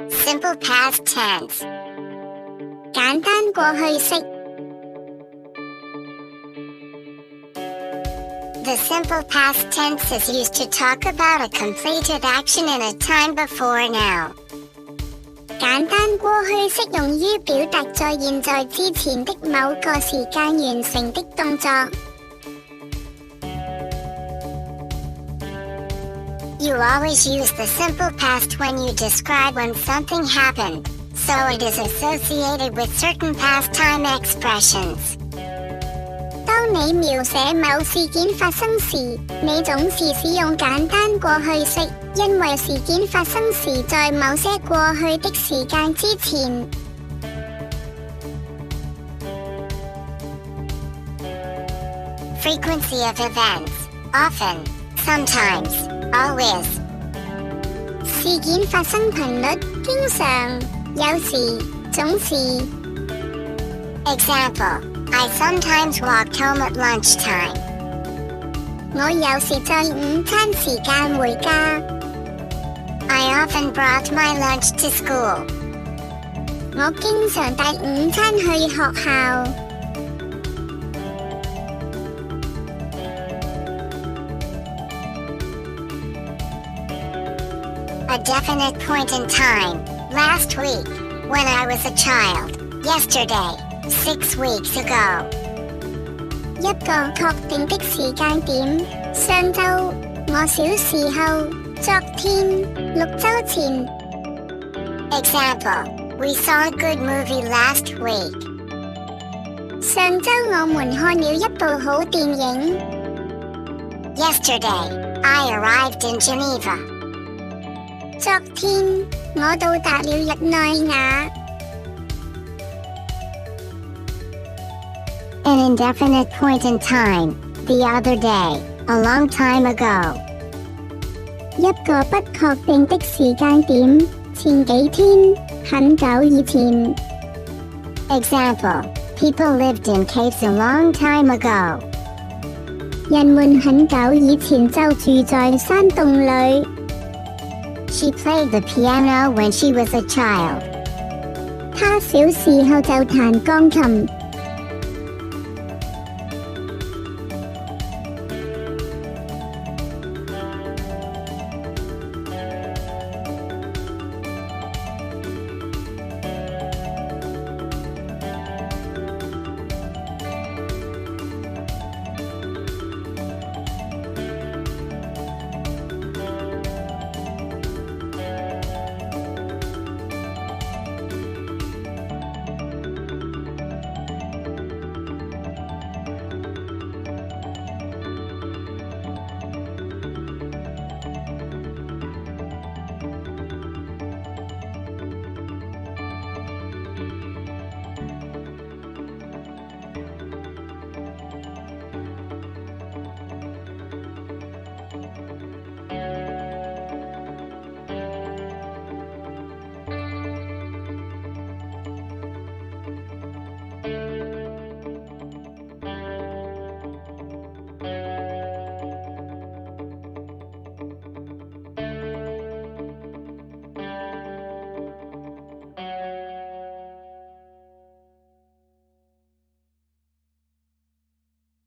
Simple past tense. 簡單過去式。The simple past tense is used to talk about a completed action in a time before now. 簡單過去式用於表達在現在之前的某個時間完成的動作。You always use the simple past when you describe when something happened, so it is associated with certain past time expressions. 當你描寫某事件發生時，你總是使用簡單過去式，因為事件發生時在某些過去的時間之前。Frequency of events. Often, sometimes, always. 事件發生頻率，經常，有時，總是。Example.I sometimes walked home at lunchtime. 我有時在午餐時間回家。I often brought my lunch to school. 我經常帶午餐去學校。A definite point in time. Last week, when I was a child. Yesterday.6 weeks ago. 一個確定的時間點，上週，我小時候，昨天，6週前。Example, we saw a good movie last week. 上週我們看了一部好電影。Yesterday, I arrived in Geneva. 昨天，我到達了日內瓦。An indefinite point in time, the other day, a long time ago. 一個不確定的時間點，前幾天，很久以前。Example, people lived in caves a long time ago. 人們很久以前就住在山洞裏。She played the piano when she was a child. 她小時候就彈鋼琴。